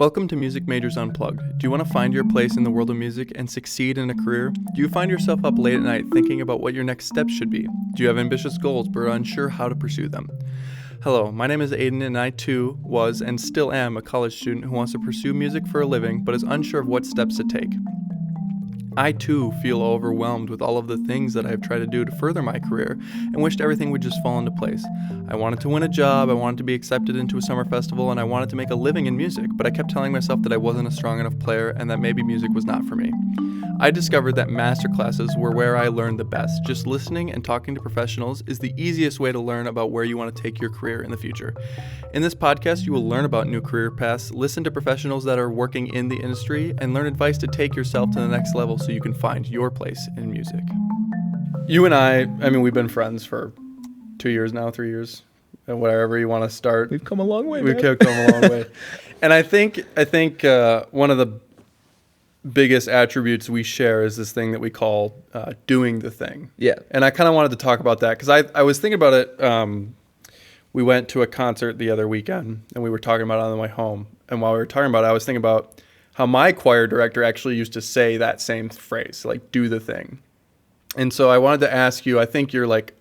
Welcome to Music Majors Unplugged. Do you want to find your place in the world of music and succeed in a career? Do you find yourself up late at night thinking about what your next steps should be? Do you have ambitious goals but are unsure how to pursue them? Hello, my name is Aiden and I too was and still am a college student who wants to pursue music for a living but is unsure of what steps to take. I too feel overwhelmed with all of the things that I have tried to do to further my career and wished everything would just fall into place. I wanted to win a job, I wanted to be accepted into a summer festival, and I wanted to make a living in music, but I kept telling myself that I wasn't a strong enough player and that maybe music was not for me. I discovered that master classes were where I learned the best. Just listening and talking to professionals is the easiest way to learn about where you want to take your career in the future. In this podcast, you will learn about new career paths, listen to professionals that are working in the industry, and learn advice to take yourself to the next level so you can find your place in music. You and I mean, we've been friends for 2 years now, 3 years, and whatever you want to start. We've come a long way. We've come a long way. And I think one of the biggest attributes we share is this thing that we call doing the thing. Yeah. And I kind of wanted to talk about that because I was thinking about it. We went to a concert the other weekend and we were talking about it on the way home. And while we were talking about it, I was thinking about how my choir director actually used to say that same phrase, like do the thing. And so I wanted to ask you, I think you're like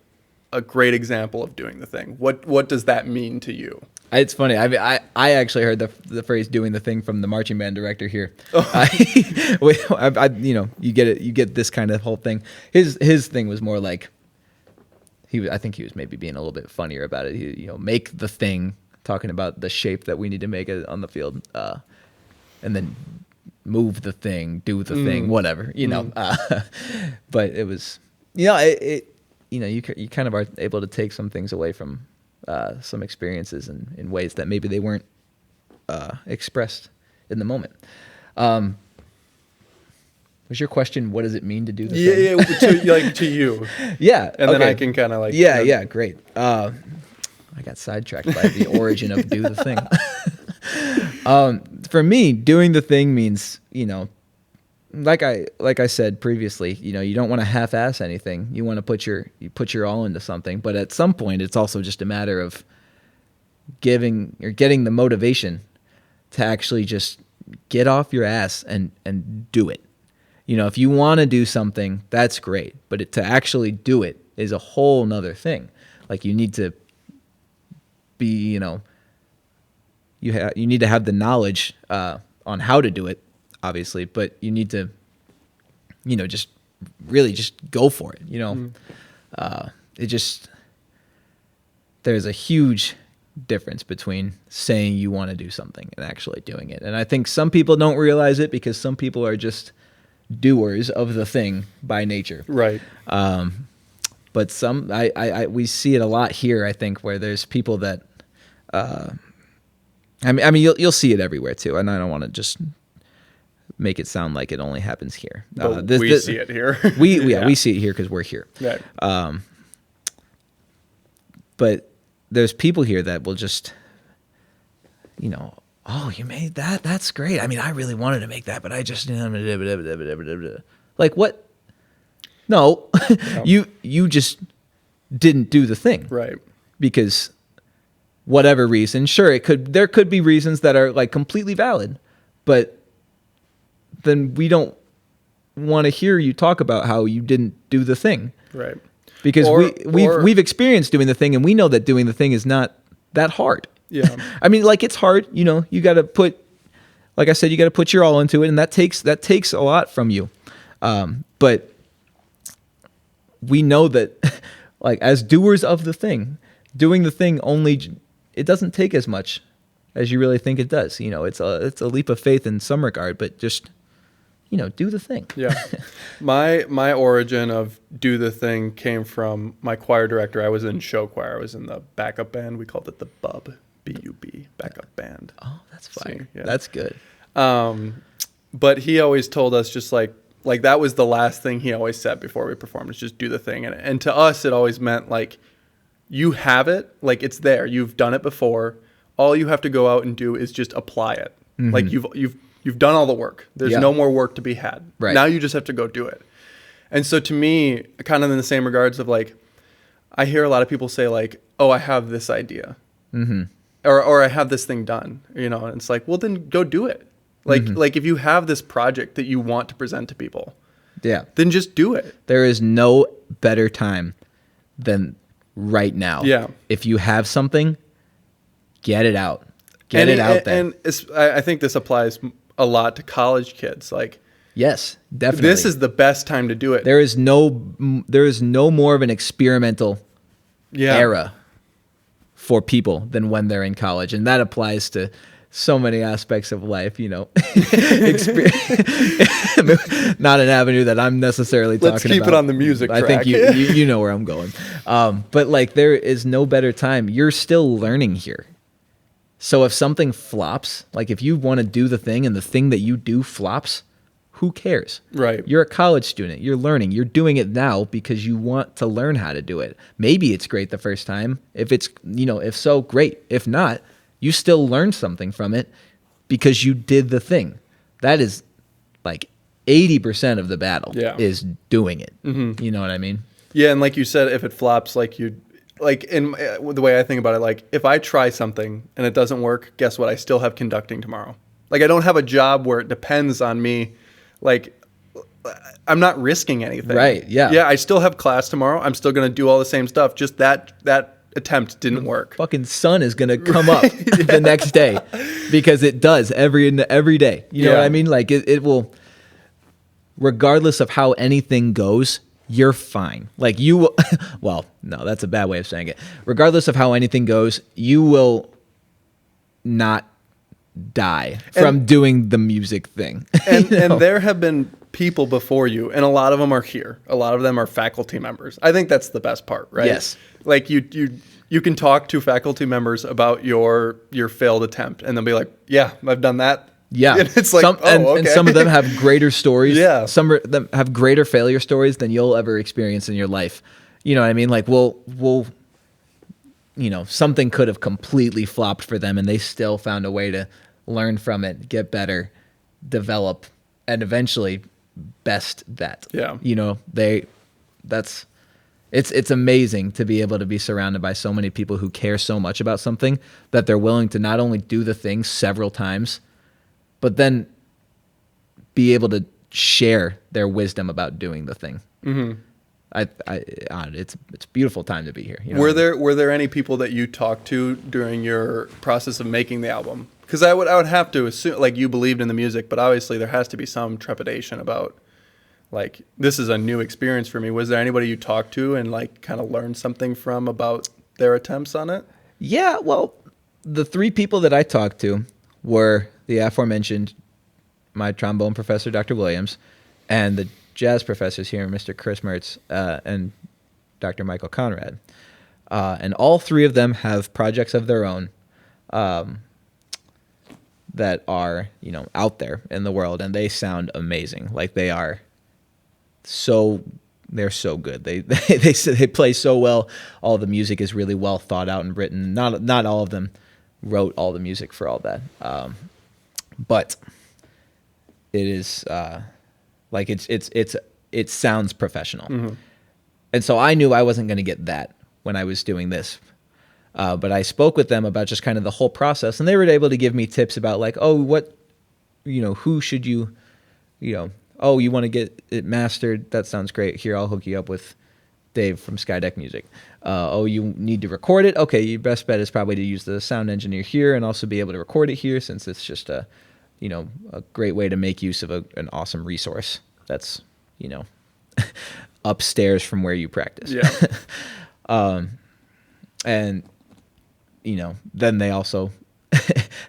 a great example of doing the thing. What does that mean to you? It's funny. I actually heard the phrase "doing the thing" from the marching band director here. Oh. You get it. You get this kind of whole thing. His thing was more like I think he was maybe being a little bit funnier about it. Make the thing, talking about the shape that we need to make it on the field, and then move the thing, do the thing, whatever. But it was you kind of are able to take some things away from some experiences in ways that maybe they weren't expressed in the moment. Was your question, what does it mean to do the thing? Yeah, to you. Yeah. And then I can kind of like... Yeah, great. I got sidetracked by the origin of do the thing. For me, doing the thing means, like I said previously, you don't want to half-ass anything. You want to put your all into something. But at some point, it's also just a matter of getting the motivation to actually just get off your ass and do it. If you want to do something, that's great. But to actually do it is a whole nother thing. Like you need to be, you need to have the knowledge on how to do it, obviously, but you need to, just really just go for it. There's a huge difference between saying you want to do something and actually doing it. And I think some people don't realize it because some people are just doers of the thing by nature. Right. But we see it a lot here, I think, where there's people that, you'll see it everywhere too. And I don't want to just make it sound like it only happens here. We see it here. We see it here because we're here. Right. But there's people here that will just, oh, you made that? That's great. I really wanted to make that, but I just like what? No, you just didn't do the thing, right? Because whatever reason, sure, there could be reasons that are like completely valid, but then we don't want to hear you talk about how you didn't do the thing. Right. Because we've experienced doing the thing and we know that doing the thing is not that hard. Yeah. It's hard, you got to put, like I said, you got to put your all into it, and that takes a lot from you. But we know that like as doers of the thing, doing the thing it doesn't take as much as you really think it does. It's a leap of faith in some regard, but just do the thing. Yeah. My origin of do the thing came from my choir director. I was in show choir. I was in the backup band. We called it the BUB, B-U-B, backup band. Oh, that's fire. Yeah. That's good. But he always told us just like that was the last thing he always said before we performed, is just do the thing. And to us, it always meant like you have it, like it's there. You've done it before. All you have to go out and do is just apply it. Mm-hmm. Like you've done all the work. There's no more work to be had. Right. Now you just have to go do it. And so to me, kind of in the same regards of like, I hear a lot of people say like, oh, I have this idea. Mm-hmm. or I have this thing done, and it's like, well, then go do it. Like if you have this project that you want to present to people, then just do it. There is no better time than right now. Yeah. If you have something, get it out. Get it out there. And I think this applies a lot to college kids. Like, yes, definitely. This is the best time to do it. There is no more of an experimental era for people than when they're in college, and that applies to so many aspects of life. Not an avenue that I'm necessarily talking about. Let's keep it on the music track. I think you know where I'm going. But like, there is no better time. You're still learning here. So if something flops, like if you want to do the thing and the thing that you do flops, who cares? Right. You're a college student. You're learning. You're doing it now because you want to learn how to do it. Maybe it's great the first time. If it's, if so, great. If not, you still learned something from it because you did the thing. That is like 80% of the battle is doing it. Mm-hmm. You know what I mean? Yeah. And like you said, if it flops, in the way I think about it, like if I try something and it doesn't work, guess what? I still have conducting tomorrow. Like I don't have a job where it depends on me. Like I'm not risking anything. Right. Yeah. Yeah. I still have class tomorrow. I'm still going to do all the same stuff. Just that attempt didn't work. Fucking sun is going to come up the next day because it does every day. You know what I mean? Like it will, regardless of how anything goes, you're fine. Like you will, well, no, that's a bad way of saying it. Regardless of how anything goes, you will not die from doing the music thing. And there have been people before you, and a lot of them are here. A lot of them are faculty members. I think that's the best part, right? Yes. Like you can talk to faculty members about your failed attempt, and they'll be like, "Yeah, I've done that." Yeah, and it's like, and some of them have greater stories. Yeah, some of them have greater failure stories than you'll ever experience in your life. You know what I mean? Like we'll something could have completely flopped for them, and they still found a way to learn from it, get better, develop, and eventually best that. Yeah, it's amazing to be able to be surrounded by so many people who care so much about something that they're willing to not only do the thing several times, but then be able to share their wisdom about doing the thing. Mm-hmm. It's a beautiful time to be here. Were there any people that you talked to during your process of making the album? Because I would have to assume, like, you believed in the music, but obviously there has to be some trepidation about, like, this is a new experience for me. Was there anybody you talked to and like kind of learned something from about their attempts on it? Yeah, well, the three people that I talked to were the aforementioned, my trombone professor, Dr. Williams, and the jazz professors here, Mr. Chris Merz and Dr. Michael Conrad. And all three of them have projects of their own that are, out there in the world, and they sound amazing. Like they're so good. They play so well. All the music is really well thought out and written. Not all of them wrote all the music for all that. But it is like it sounds professional. Mm-hmm. And so I knew I wasn't going to get that when I was doing this. But I spoke with them about just kind of the whole process, and they were able to give me tips about like, who should you want to get it mastered? That sounds great. Here, I'll hook you up with Dave from Skydeck Music. You need to record it? Okay, your best bet is probably to use the sound engineer here and also be able to record it here, since it's just a great way to make use of an awesome resource that's, upstairs from where you practice. Yeah. And, then they also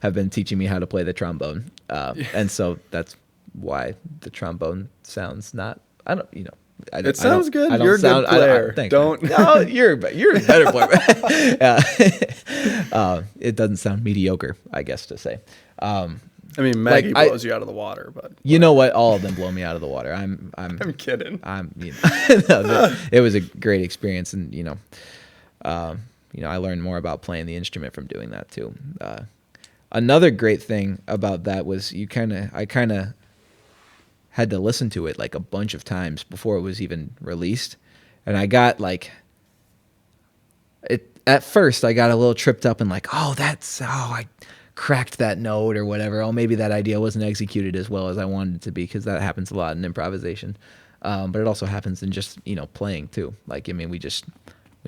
have been teaching me how to play the trombone. And so that's why the trombone sounds it sounds good. You're a good player. No, you're a better player. It doesn't sound mediocre, I guess to say. Maggie blows you out of the water, but you know what? All of them blow me out of the water. I'm kidding. It was a great experience, and I learned more about playing the instrument from doing that too. Another great thing about that was I kind of had to listen to it like a bunch of times before it was even released, and I got like at first I got a little tripped up and like, I cracked that note or whatever. Oh, maybe that idea wasn't executed as well as I wanted it to be, because that happens a lot in improvisation. But it also happens in just, playing too. Like, I mean, we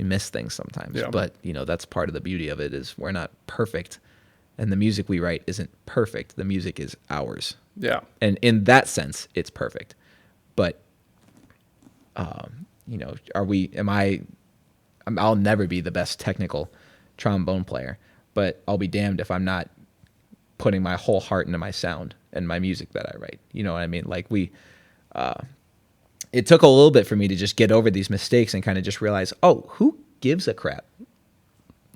miss things sometimes, but that's part of the beauty of it, is we're not perfect, and the music we write isn't perfect. The music is ours. Yeah. And in that sense, it's perfect. But, I'll never be the best technical trombone player, but I'll be damned if I'm not putting my whole heart into my sound and my music that I write. You know what I mean? Like it took a little bit for me to just get over these mistakes and kind of just realize, oh, who gives a crap?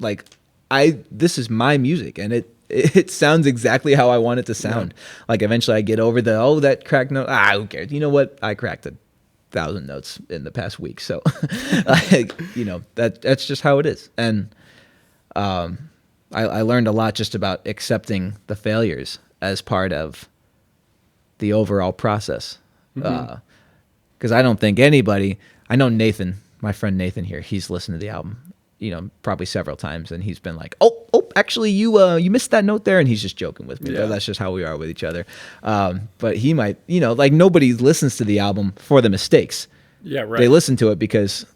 Like this is my music, and it sounds exactly how I want it to sound. Yeah. Like eventually I get over that cracked note. Who cares? You know what? I cracked 1,000 notes in the past week. So, that's just how it is. And I learned a lot just about accepting the failures as part of the overall process. Because I don't think anybody, I know Nathan, my friend Nathan here, he's listened to the album, probably several times, and he's been like, oh, actually you missed that note there, and he's just joking with me. Yeah. That's just how we are with each other. But he might, like nobody listens to the album for the mistakes. Yeah, right. They listen to it because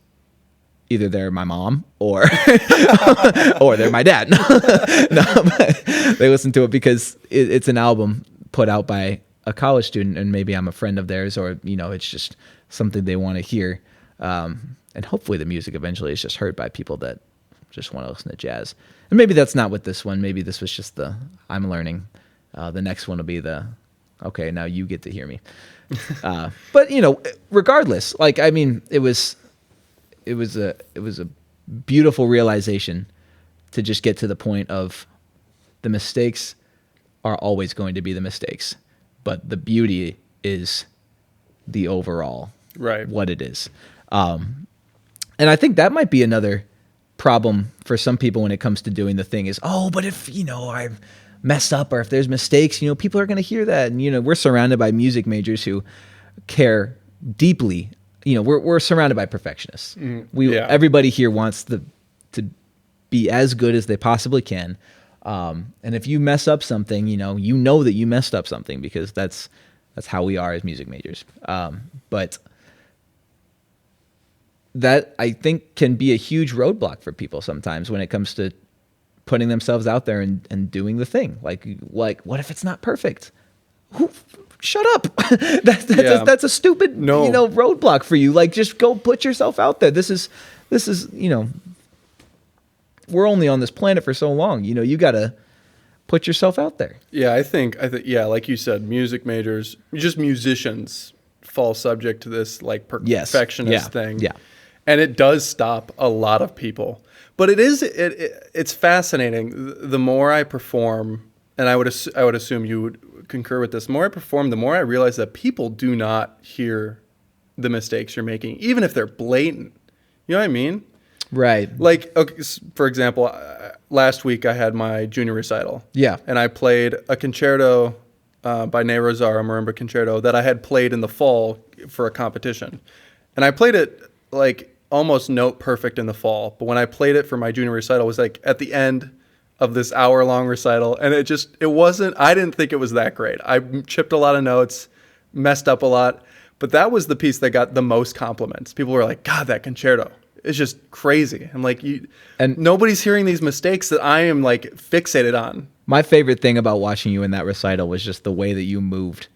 either they're my mom or or they're my dad. No, but they listen to it because it's an album put out by a college student, and maybe I'm a friend of theirs, or it's just something they want to hear. And hopefully the music eventually is just heard by people that just want to listen to jazz. And maybe that's not with this one. Maybe this was just I'm learning. The next one will be okay, now you get to hear me. But regardless, like, I mean, it was a beautiful realization to just get to the point of the mistakes are always going to be the mistakes, but the beauty is the overall, right, what it is. And I think that might be another problem for some people when it comes to doing the thing is, but if, I messed up or if there's mistakes, people are going to hear that. And, we're surrounded by music majors who care deeply. We're surrounded by perfectionists. Everybody here wants to be as good as they possibly can. And if you mess up something, you know that you messed up something, because that's how we are as music majors. But that, I think, can be a huge roadblock for people sometimes when it comes to putting themselves out there and doing the thing. Like what if it's not perfect? Shut up. That's a stupid roadblock for you. Like, just go put yourself out there. This is we're only on this planet for so long. You got to put yourself out there. Yeah, I think like you said, music majors, just musicians fall subject to this like perfectionist thing. Yeah. And it does stop a lot of people. But it's fascinating. The more I perform, and I would assume you would concur with this, the more I perform, the more I realize that people do not hear the mistakes you're making, even if they're blatant. You know what I mean? Right. Like, okay, for example, last week I had my junior recital. Yeah. And I played a concerto by Ne Rosar, a marimba concerto that I had played in the fall for a competition. And I played it like almost note perfect in the fall. But when I played it for my junior recital, it was like at the end of this hour-long recital. And I didn't think it was that great. I chipped a lot of notes, messed up a lot. But that was the piece that got the most compliments. People were like, God, that concerto. It's just crazy. I'm like, and nobody's hearing these mistakes that I am like fixated on. My favorite thing about watching you in that recital was just the way that you moved,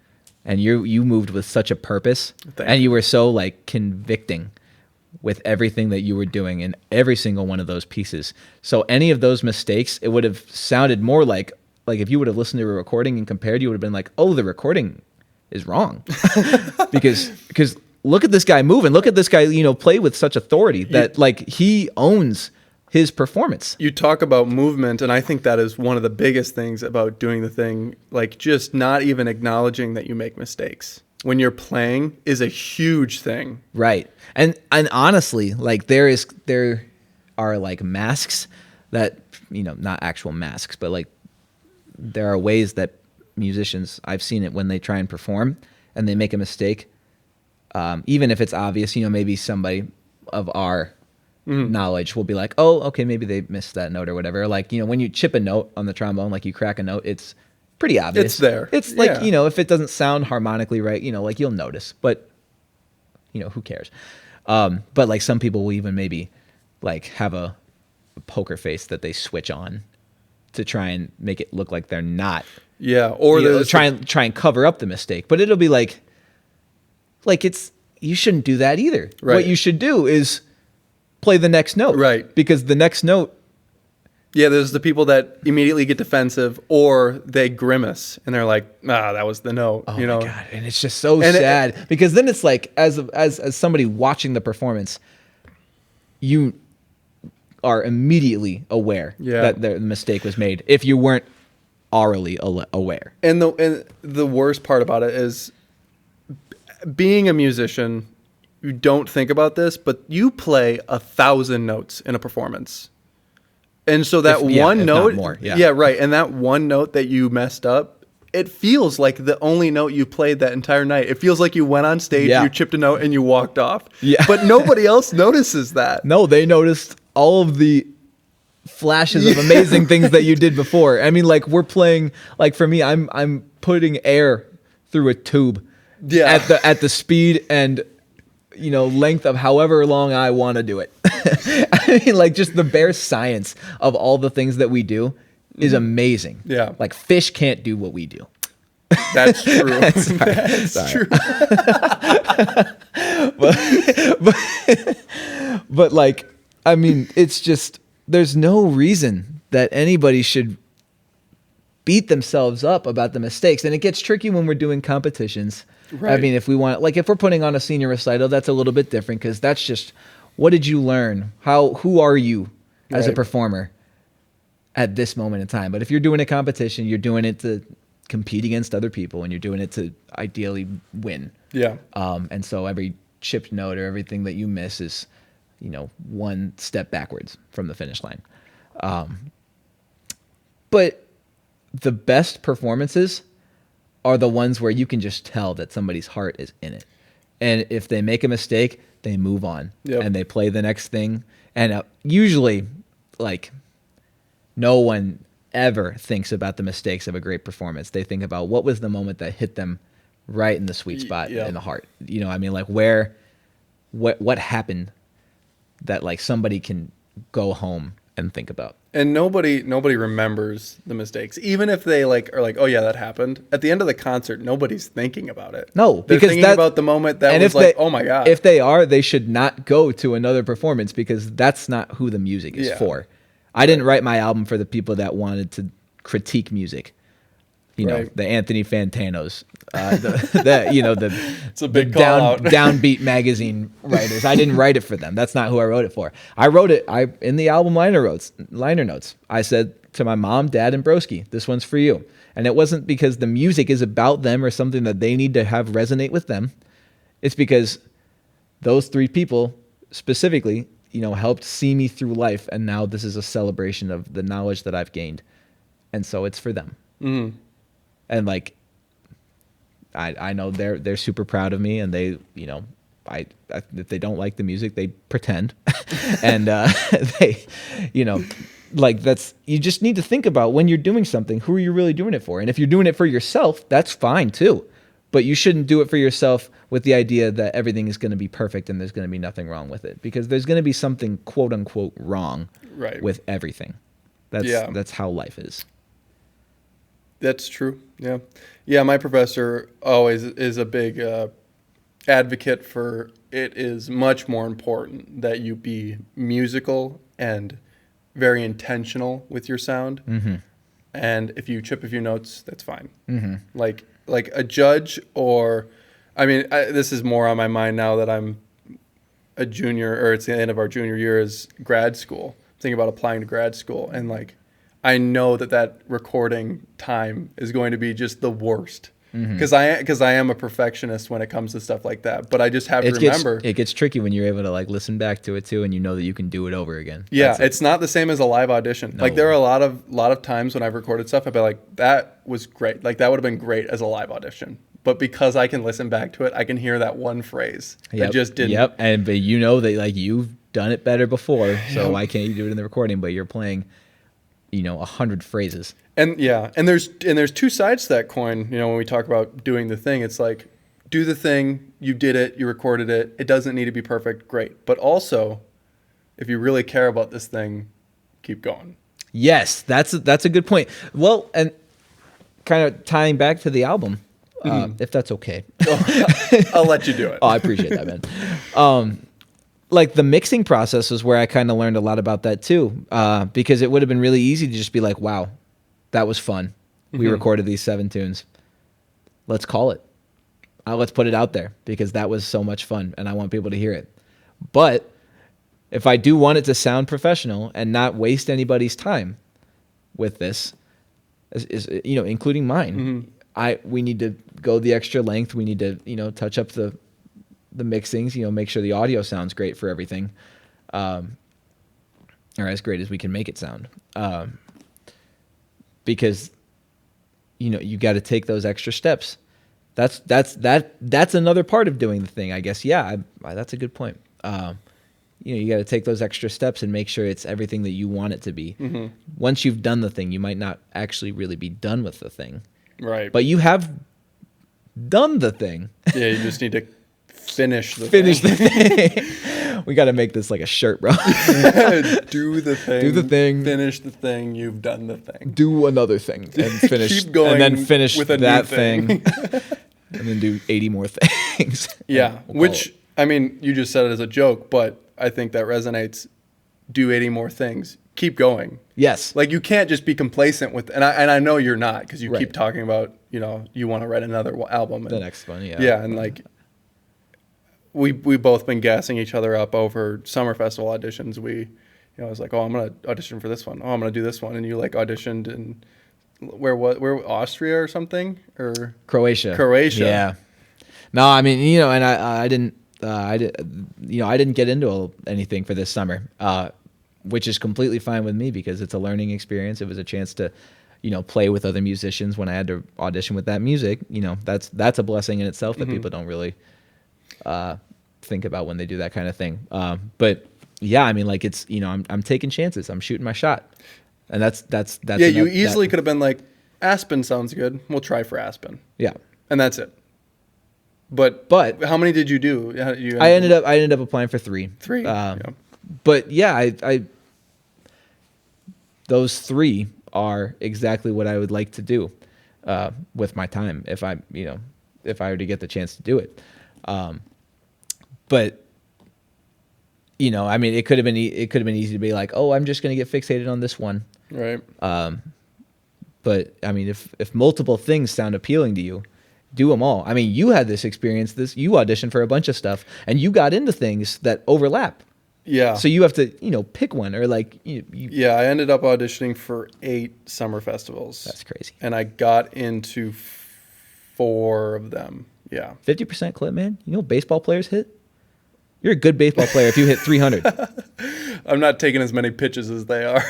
and you moved with such a purpose, and you were so like convicting with everything that you were doing in every single one of those pieces. So any of those mistakes, it would have sounded more like if you would have listened to a recording and compared, you would have been like, oh, the recording is wrong, because look at this guy move, and look at this guy, play with such authority that like he owns his performance. You talk about movement, and I think that is one of the biggest things about doing the thing, like just not even acknowledging that you make mistakes when you're playing is a huge thing. Right. And honestly, like there are like masks that, not actual masks, but like there are ways that musicians, I've seen it when they try and perform and they make a mistake. Even if it's obvious, maybe somebody of our knowledge will be like, oh, okay, maybe they missed that note or whatever. Like, you know, when you chip a note on the trombone, like you crack a note, it's pretty obvious. It's there. It's like, you know, if it doesn't sound harmonically right, you know, like you'll notice, but you know, who cares? But like some people will even maybe like have a poker face that they switch on to try and make it look like they're not. Yeah. Or you know, try and cover up the mistake, but it'll be like you shouldn't do that either. Right. What you should do is play the next note. Right. Because the next note. Yeah, there's the people that immediately get defensive or they grimace and they're like, that was the note. Oh you my know? God. And it's just so sad because then it's like, as somebody watching the performance, you are immediately aware that the mistake was made if you weren't orally aware. And the worst part about it is being a musician, you don't think about this, but you play 1,000 notes in a performance. And so that one note, right. And that one note that you messed up, it feels like the only note you played that entire night. It feels like you went on stage, you chipped a note and you walked off. Yeah. But nobody else notices that. No, they noticed all of the flashes of amazing things that you did before. I mean, like we're playing, like for me, I'm putting air through a tube at the speed and, you know, length of however long I want to do it. I mean, like just the bare science of all the things that we do is amazing. Yeah. Like fish can't do what we do. That's true. That's true. but like, I mean, it's just, there's no reason that anybody should beat themselves up about the mistakes. And it gets tricky when we're doing competitions. Right. I mean, if we want, like if we're putting on a senior recital, that's a little bit different because that's just, what did you learn? Who are you as a performer at this moment in time? But if you're doing a competition, you're doing it to compete against other people and you're doing it to ideally win. Yeah. And so every chipped note or everything that you miss is, you know, one step backwards from the finish line. But the best performances are the ones where you can just tell that somebody's heart is in it. And if they make a mistake, they move on and they play the next thing. And usually, like, no one ever thinks about the mistakes of a great performance. They think about what was the moment that hit them right in the sweet spot in the heart. You know, I mean, like what happened that like somebody can go home and think about. And nobody remembers the mistakes, even if they like are like, oh yeah, that happened. At the end of the concert, nobody's thinking about it. No, they're thinking about the moment that was like, oh my God. If they are, they should not go to another performance because that's not who the music is for. I didn't write my album for the people that wanted to critique music. You know, the Anthony Fantanos, it's a big call out. Downbeat magazine writers. I didn't write it for them. That's not who I wrote it for. I wrote it. In the album liner notes, I said to my mom, dad, and broski, this one's for you. And it wasn't because the music is about them or something that they need to have resonate with them. It's because those three people specifically, you know, helped see me through life. And now this is a celebration of the knowledge that I've gained. And so it's for them. Mm-hmm. And like, I know they're super proud of me, and they, you know, if they don't like the music, they pretend, and they, you know, like you just need to think about when you're doing something, who are you really doing it for? And if you're doing it for yourself, that's fine too, but you shouldn't do it for yourself with the idea that everything is going to be perfect and there's going to be nothing wrong with it, because there's going to be something quote unquote wrong with everything. That's how life is. That's true. Yeah. Yeah. My professor always is a big advocate for it is much more important that you be musical and very intentional with your sound. Mm-hmm. And if you chip a few notes, that's fine. Mm-hmm. Like a judge this is more on my mind now that I'm a junior, or it's the end of our junior year is grad school. I'm thinking about applying to grad school, and like, I know that recording time is going to be just the worst because I am a perfectionist when it comes to stuff like that. But I just have to remember it gets tricky when you're able to like listen back to it too, and you know that you can do it over again. Yeah, it's not the same as a live audition. No. Like there are a lot of times when I've recorded stuff, I've been like, that was great. Like that would have been great as a live audition. But because I can listen back to it, I can hear that one phrase that just didn't. Yep, but you know that like you've done it better before, so why can't you do it in the recording? But you're playing, 100 phrases. And there's two sides to that coin. When we talk about doing the thing, it's like, do the thing, you did it, you recorded it. It doesn't need to be perfect, great. But also, if you really care about this thing, keep going. Yes, that's a good point. Well, and kind of tying back to the album, if that's okay. I'll let you do it. Oh, I appreciate that, man. Like the mixing process is where I kind of learned a lot about that too, because it would have been really easy to just be like, wow, that was fun. We recorded these 7 tunes. Let's call it. Let's put it out there because that was so much fun and I want people to hear it. But if I do want it to sound professional and not waste anybody's time with this, including mine, we need to go the extra length. We need to, touch up the mixings, make sure the audio sounds great for everything, or as great as we can make it sound. Because, you got to take those extra steps. That's another part of doing the thing, I guess. Yeah, that's a good point. You got to take those extra steps and make sure it's everything that you want it to be. Once you've done the thing, you might not actually really be done with the thing. Right. But you have done the thing. Yeah, you just need to finish the thing. We got to make this like a shirt, bro. Do the thing. Do the thing. Finish the thing. You've done the thing. Do another thing and finish. Keep going. And then finish with a that new thing. And then do 80 more things. Yeah, which, you just said it as a joke, but I think that resonates. Do 80 more things. Keep going. Yes. Like, you can't just be complacent with, and I know you're not, because you Right. keep talking about, you want to write another album. And, The next one, yeah. Yeah, and like, we've both been gassing each other up over summer festival auditions. I was like, oh, I'm going to audition for this one. Oh, I'm going to do this one. And you like auditioned in, where Austria or something? Or Croatia. Yeah. No, and I didn't get into anything for this summer, which is completely fine with me because it's a learning experience. It was a chance to, play with other musicians when I had to audition with that music. That's a blessing in itself that people don't really think about when they do that kind of thing. But yeah, it's, I'm taking chances. I'm shooting my shot. And that's yeah, you easily could have been like, Aspen sounds good. We'll try for Aspen. Yeah. And that's it. But how many did you do? I ended up applying for 3. 3. Yeah. But yeah, I those 3 are exactly what I would like to do with my time if I were to get the chance to do it. But it could have been easy to be like, oh, I'm just going to get fixated on this one. Right. But if multiple things sound appealing to you, do them all. You had this experience. You auditioned for a bunch of stuff, and you got into things that overlap. Yeah. So you have to, pick one or like Yeah, I ended up auditioning for 8 summer festivals. That's crazy. And I got into 4 of them. Yeah. 50% clip, man. Baseball players hit. You're a good baseball player if you hit 300. I'm not taking as many pitches as they are.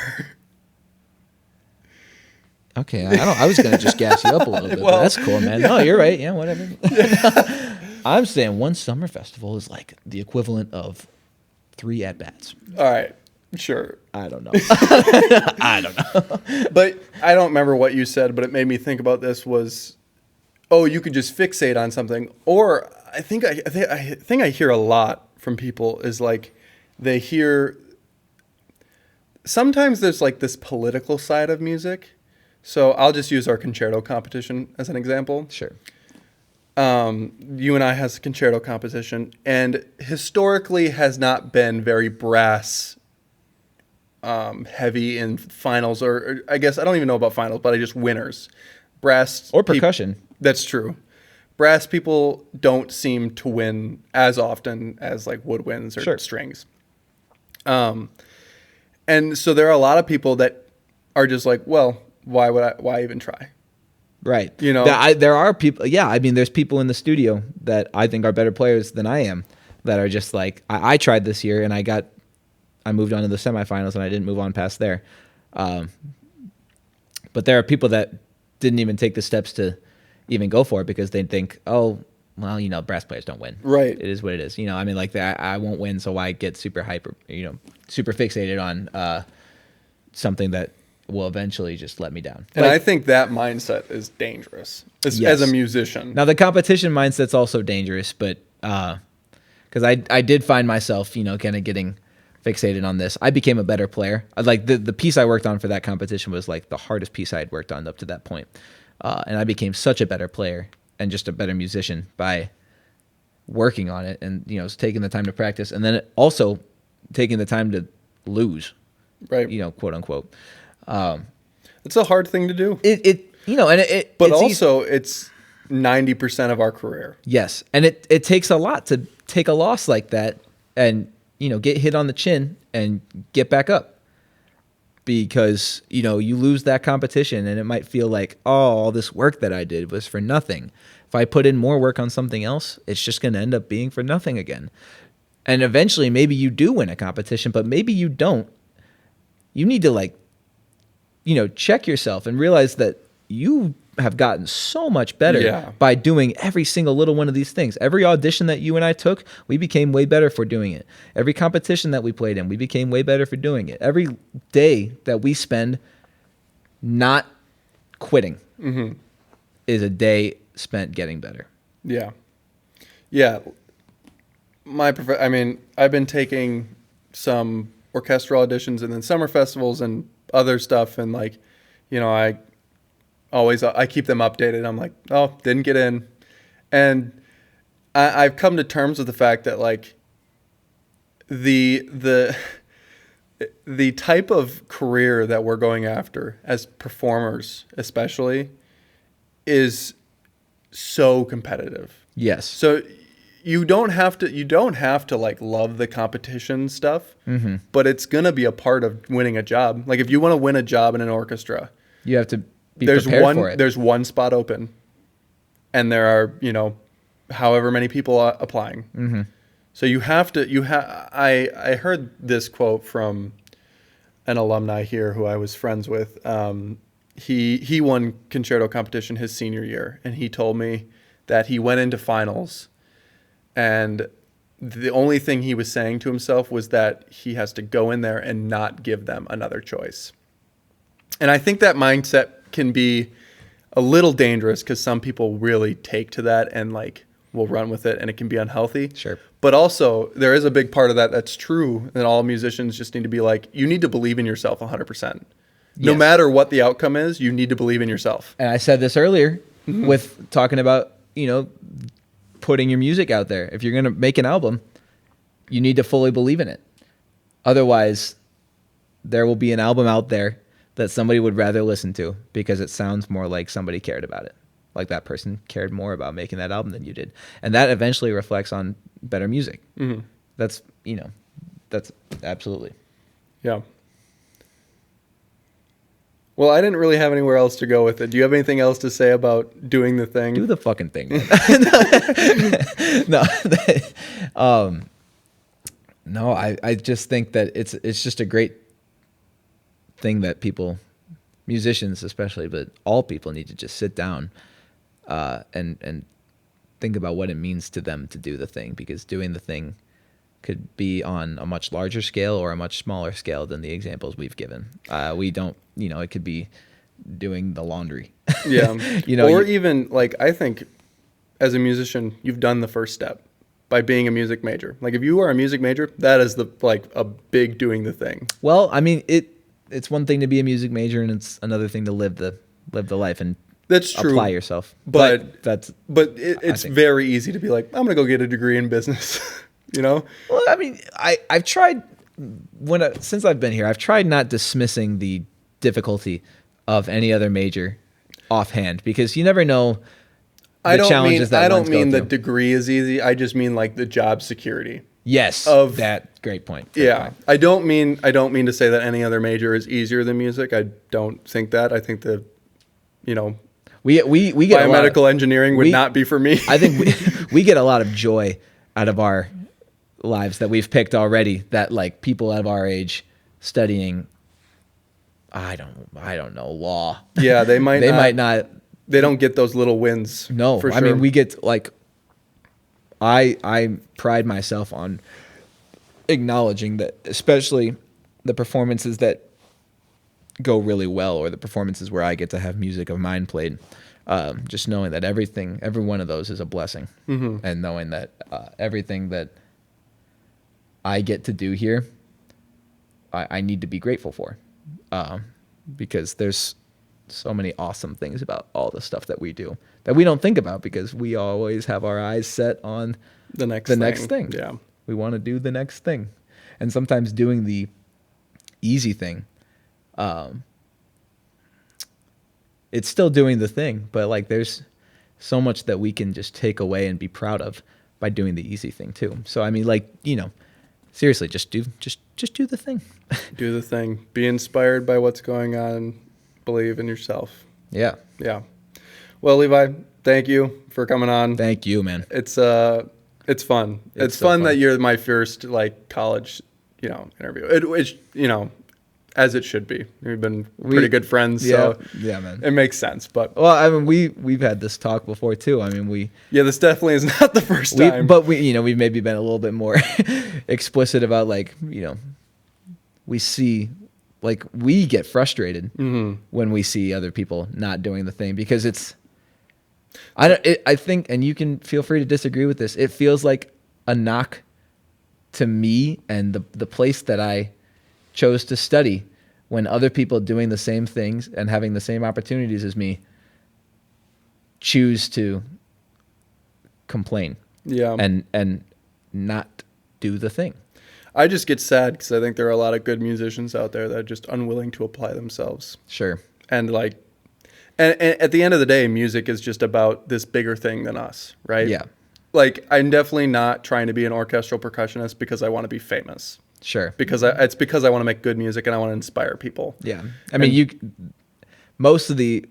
Okay, I was gonna just gas you up a little bit. Well, but that's cool, man. No, you're right. Yeah, whatever. I'm saying one summer festival is like the equivalent of 3 at bats. All right, sure. I don't know. I don't know. But I don't remember what you said, but it made me think about this. Was, oh, you could just fixate on something, or I think I hear a lot from people is like they hear. Sometimes there's like this political side of music. So I'll just use our concerto competition as an example. Sure. You and I has a concerto competition, and historically has not been very brass heavy in finals, or I guess I don't even know about finals, but I just winners. Brass or percussion. That's true. Brass people don't seem to win as often as like woodwinds or strings. And so there are a lot of people that are just like, well, why even try? Right. There are people. Yeah. There's people in the studio that I think are better players than I am that are just like, I tried this year and I moved on to the semifinals and I didn't move on past there. But there are people that didn't even take the steps to even go for it because they think, oh, well, brass players don't win. Right. It is what it is. I mean, like that. I won't win, so I get super super fixated on something that will eventually just let me down. And I think that mindset is dangerous as a musician. Now, the competition mindset's also dangerous, but because I did find myself, kind of getting fixated on this. I became a better player. Like the piece I worked on for that competition was like the hardest piece I had worked on up to that point. And I became such a better player and just a better musician by working on it and, taking the time to practice and then also taking the time to lose, right? Quote unquote. It's a hard thing to do. But it's 90% of our career. Yes. And it takes a lot to take a loss like that and, get hit on the chin and get back up because, you lose that competition and it might feel like, oh, all this work that I did was for nothing. If I put in more work on something else, it's just going to end up being for nothing again. And eventually maybe you do win a competition, but maybe you don't. You need to check yourself and realize that you have gotten so much better by doing every single little one of these things. Every audition that you and I took, we became way better for doing it. Every competition that we played in, we became way better for doing it. Every day that we spend not quitting is a day spent getting better. Yeah. Yeah. I've been taking some orchestral auditions and then summer festivals and other stuff. And I keep them updated. I'm like, oh, didn't get in. And I've come to terms with the fact that the type of career that we're going after as performers, especially, is so competitive. Yes. So you don't have to love the competition stuff, but it's going to be a part of winning a job. Like if you want to win a job in an orchestra, you have to be prepared for it. There's one spot open and there are, however many people are applying. So you have to, I heard this quote from an alumni here who I was friends with. He won concerto competition his senior year, and he told me that he went into finals and the only thing he was saying to himself was that he has to go in there and not give them another choice. And I think that mindset can be a little dangerous because some people really take to that and will run with it, and it can be unhealthy. Sure. But also there is a big part of that that's true, and all musicians just need to be you need to believe in yourself 100%. No matter what the outcome is, you need to believe in yourself. And I said this earlier with talking about, putting your music out there. If you're going to make an album, you need to fully believe in it. Otherwise, there will be an album out there that somebody would rather listen to because it sounds more like somebody cared about it. Like that person cared more about making that album than you did. And that eventually reflects on better music. That's absolutely. Yeah. Well, I didn't really have anywhere else to go with it. Do you have anything else to say about doing the thing? Do the fucking thing. No, I just think that it's just a great thing that people, musicians especially, but all people need to just sit down and think about what it means to them to do the thing, because doing the thing could be on a much larger scale or a much smaller scale than the examples we've given. We don't, it could be doing the laundry. Yeah. Even I think as a musician, you've done the first step by being a music major. If you are a music major, that is a big doing the thing. Well, I mean, it's one thing to be a music major and it's another thing to live the life and that's true. Apply yourself. But it's very easy to be I'm going to go get a degree in business. Well, I mean, I've tried since I've been here, I've tried not dismissing the difficulty of any other major offhand, because you never know the challenges that I don't mean the through. degree is easy. I just mean the job security. Yes, that great point. Point. I don't mean to say that any other major is easier than music. I don't think that. I think that we get biomedical engineering would not be for me. I think we get a lot of joy out of our lives that we've picked already, that people of our age studying I don't know, law. Yeah, they might not they don't get those little wins. No, for sure. I mean, we get I pride myself on acknowledging that, especially the performances that go really well, or the performances where I get to have music of mine played. Just knowing that every one of those is a blessing, and knowing that everything that I get to do here, I need to be grateful for, because there's so many awesome things about all the stuff that we do that we don't think about, because we always have our eyes set on The next thing. Yeah. We want to do the next thing. And sometimes doing the easy thing, it's still doing the thing, but like there's so much that we can just take away and be proud of by doing the easy thing too. So I mean, like, seriously, just do the thing. Do the thing. Be inspired by what's going on. Believe in yourself. Yeah. Yeah. Well, Levi, thank you for coming on. Thank you, man. It's fun. It's so fun fun that you're my first like college, interview. It's as it should be. We've been pretty good friends, so yeah, man. It makes sense. But well, I mean, we've had this talk before too. I mean, this definitely is not the first time. But we've maybe been a little bit more explicit about, like, we see, like, we get frustrated when we see other people not doing the thing, because I think, and you can feel free to disagree with this, it feels like a knock to me and the place that I chose to study, when other people doing the same things and having the same opportunities as me choose to complain and not do the thing. I just get sad because I think there are a lot of good musicians out there that are just unwilling to apply themselves. Sure. And like, and at the end of the day, music is just about this bigger thing than us, right? Yeah. Like, I'm definitely not trying to be an orchestral percussionist because I want to be famous. Sure. Because it's because I want to make good music and I want to inspire people. Yeah. I mean, most of the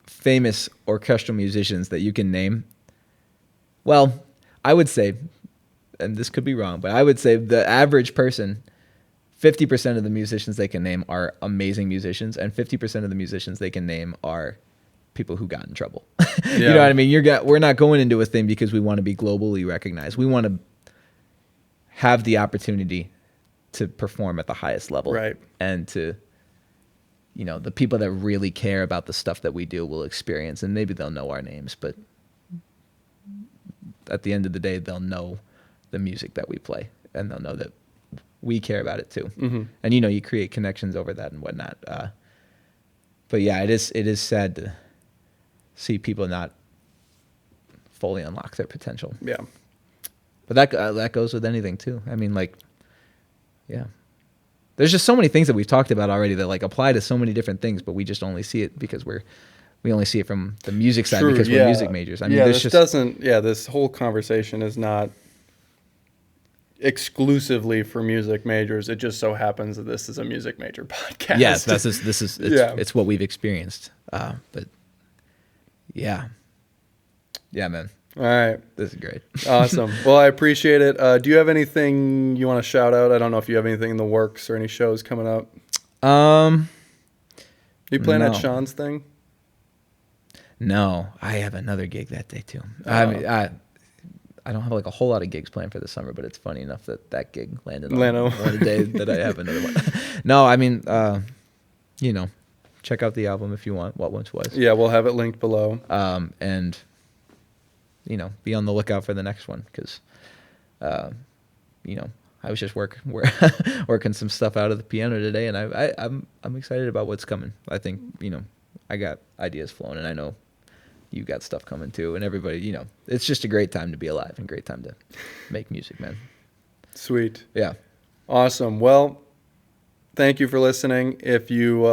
famous orchestral musicians that you can name, well, I would say, and this could be wrong, but I would say the average person, 50% of the musicians they can name are amazing musicians, and 50% of the musicians they can name are people who got in trouble. You know what I mean? We're not going into a thing because we want to be globally recognized. We want to have the opportunity to perform at the highest level. Right. And to, the people that really care about the stuff that we do will experience, and maybe they'll know our names, but at the end of the day, they'll know the music that we play, and they'll know that we care about it too. Mm-hmm. And you create connections over that and whatnot. But yeah, it is sad to see people not fully unlock their potential. Yeah. But that goes with anything too. I mean, like, yeah, there's just so many things that we've talked about already that like apply to so many different things, but we just only see it because we only see it from the music side. True, because we're music majors. I mean, this whole conversation is not exclusively for music majors. It just so happens that this is a music major podcast. Yes, it's what we've experienced. But yeah, man. All right. This is great. Awesome. Well, I appreciate it. Do you have anything you want to shout out? I don't know if you have anything in the works or any shows coming up. You playing at Sean's thing? No, I have another gig that day too. I mean, I don't have like a whole lot of gigs planned for the summer, but it's funny enough that gig landed on the day that I have another one. No, I mean, check out the album if you want. What Once Was. Yeah, we'll have it linked below. And be on the lookout for the next one, because, I was just working some stuff out of the piano today, and I'm excited about what's coming. I think I got ideas flowing, and I know you got stuff coming too, and everybody, it's just a great time to be alive and great time to make music, man. Sweet. Yeah. Awesome. Well, thank you for listening. If you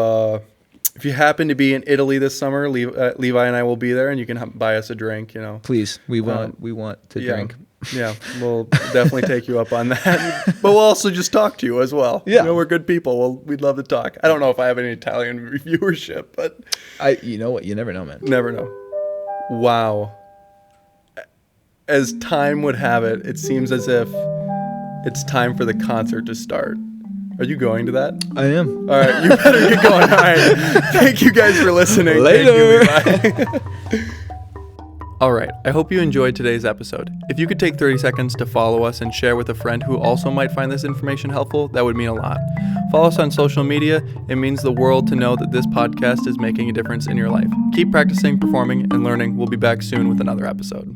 happen to be in Italy this summer, Levi and I will be there, and you can buy us a drink. Please, we want to drink. Yeah, we'll definitely take you up on that. But we'll also just talk to you as well. Yeah, we're good people. We'd love to talk. I don't know if I have any Italian viewership, but you know what? You never know, man. Never know. Wow. As time would have it, it seems as if it's time for the concert to start. Are you going to that? I am. All right, you better get going. All right. Thank you guys for listening. Later. Thank you, Levi. Alright, I hope you enjoyed today's episode. If you could take 30 seconds to follow us and share with a friend who also might find this information helpful, that would mean a lot. Follow us on social media. It means the world to know that this podcast is making a difference in your life. Keep practicing, performing, and learning. We'll be back soon with another episode.